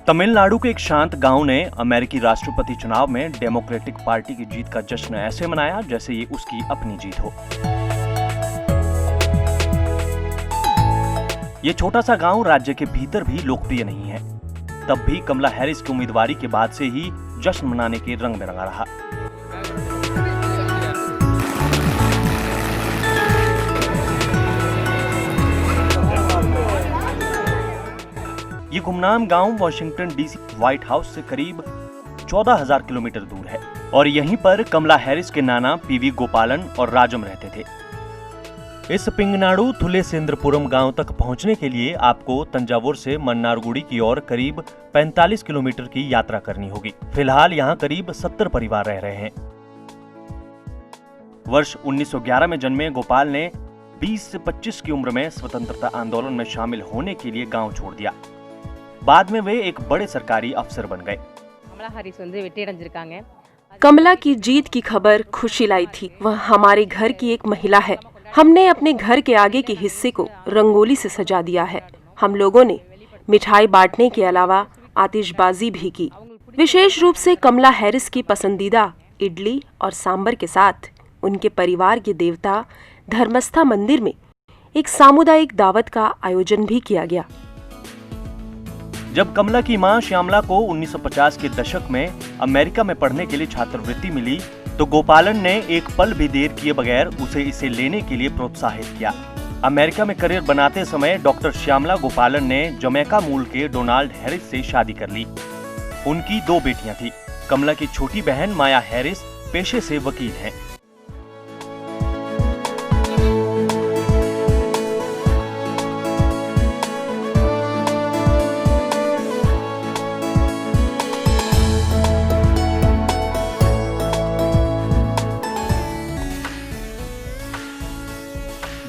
तमिलनाडु के एक शांत गांव ने अमेरिकी राष्ट्रपति चुनाव में डेमोक्रेटिक पार्टी की जीत का जश्न ऐसे मनाया जैसे ये उसकी अपनी जीत हो। ये छोटा सा गांव राज्य के भीतर भी लोकप्रिय नहीं है, तब भी कमला हैरिस की उम्मीदवारी के बाद से ही जश्न मनाने के रंग में रंगा रहा। ये गुमनाम गांव वाशिंगटन डीसी व्हाइट हाउस से करीब 14,000 किलोमीटर दूर है और यहीं पर कमला हैरिस के नाना पीवी गोपालन और राजम रहते थे। इस पिंगनाडु थुलेसेंद्रपुरम गांव तक पहुंचने के लिए आपको तंजावुर से मन्नारगुडी की ओर करीब 45 किलोमीटर की यात्रा करनी होगी। फिलहाल यहां करीब 70 परिवार रह रहे हैं। वर्ष 1911 में जन्मे गोपाल ने 20 से 25 की उम्र में स्वतंत्रता आंदोलन में शामिल होने के लिए गांव छोड़ दिया। बाद में वे एक बड़े सरकारी अफसर बन गए। कमला की जीत की खबर खुशी लाई थी। वह हमारे घर की एक महिला है। हमने अपने घर के आगे के हिस्से को रंगोली से सजा दिया है। हम लोगों ने मिठाई बांटने के अलावा आतिशबाजी भी की। विशेष रूप से कमला हैरिस की पसंदीदा इडली और सांबर के साथ उनके परिवार के देवता धर्मस्था मंदिर में एक सामुदायिक दावत का आयोजन भी किया गया। जब कमला की मां श्यामला को 1950 के दशक में अमेरिका में पढ़ने के लिए छात्रवृत्ति मिली तो गोपालन ने एक पल भी देर किए बगैर उसे इसे लेने के लिए प्रोत्साहित किया। अमेरिका में करियर बनाते समय डॉक्टर श्यामला गोपालन ने जमैका मूल के डोनाल्ड हैरिस से शादी कर ली। उनकी 2 बेटियां थी। कमला की छोटी बहन माया हैरिस पेशे से वकील हैं।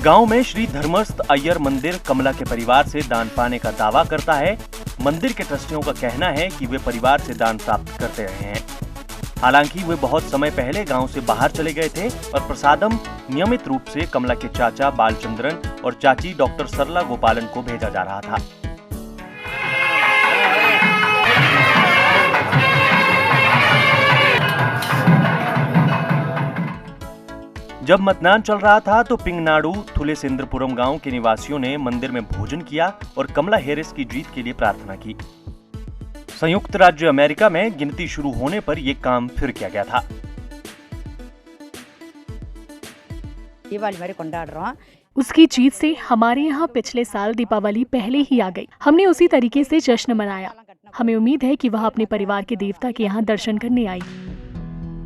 गांव में श्री धर्मस्थ अय्यर मंदिर कमला के परिवार से दान पाने का दावा करता है। मंदिर के ट्रस्टियों का कहना है कि वे परिवार से दान प्राप्त करते रहे हैं। हालांकि वे बहुत समय पहले गांव से बाहर चले गए थे और प्रसादम नियमित रूप से कमला के चाचा बालचंद्रन और चाची डॉक्टर सरला गोपालन को भेजा जा रहा था। जब मतदान चल रहा था तो पिंगनाडु थुलेसेंद्रपुरम गांव के निवासियों ने मंदिर में भोजन किया और कमला हैरिस की जीत के लिए प्रार्थना की। संयुक्त राज्य अमेरिका में गिनती शुरू होने पर यह काम फिर किया गया था। उसकी जीत से हमारे यहाँ पिछले साल दीपावली पहले ही आ गई। हमने उसी तरीके से जश्न मनाया। हमें उम्मीद है कि वह अपने परिवार के देवता के यहाँ दर्शन करने आई।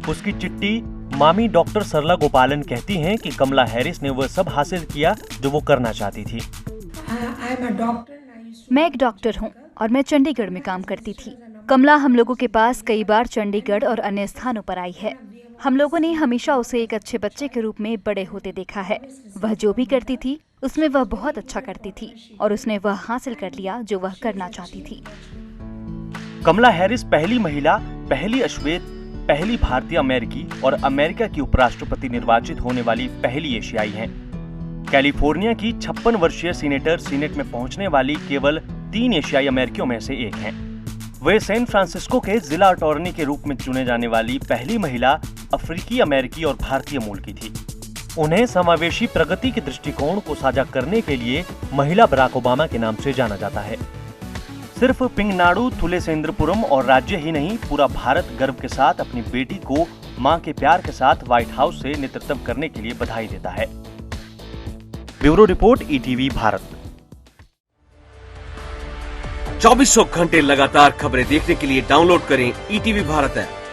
उसकी चिट्ठी मामी डॉक्टर सरला गोपालन कहती हैं कि कमला हैरिस ने वह सब हासिल किया जो वो करना चाहती थी। मैं एक डॉक्टर हूँ और मैं चंडीगढ़ में काम करती थी। कमला हम लोगों के पास कई बार चंडीगढ़ और अन्य स्थानों पर आई है। हम लोगों ने हमेशा उसे एक अच्छे बच्चे के रूप में बड़े होते देखा है। वह जो भी करती थी उसमें वह बहुत अच्छा करती थी और उसने वह हासिल कर लिया जो वह करना चाहती थी। कमला हैरिस पहली महिला, पहली अश्वेत, पहली भारतीय अमेरिकी और अमेरिका की उपराष्ट्रपति निर्वाचित होने वाली पहली एशियाई हैं। कैलिफोर्निया की 56 वर्षीय सीनेटर सीनेट में पहुंचने वाली केवल 3 एशियाई अमेरिकियों में से एक हैं। वे सैन फ्रांसिस्को के जिला अटॉर्नी के रूप में चुने जाने वाली पहली महिला अफ्रीकी अमेरिकी और भारतीय मूल की थी। उन्हें समावेशी प्रगति के दृष्टिकोण को साझा करने के लिए महिला बराक ओबामा के नाम से जाना जाता है। सिर्फ पिंगनाडु थुलेसेंद्रपुरम और राज्य ही नहीं, पूरा भारत गर्व के साथ अपनी बेटी को मां के प्यार के साथ व्हाइट हाउस से नेतृत्व करने के लिए बधाई देता है। Bureau report, ETV Bharat. 2400 घंटे लगातार खबरें देखने के लिए डाउनलोड करें ईटीवी भारत ऐप।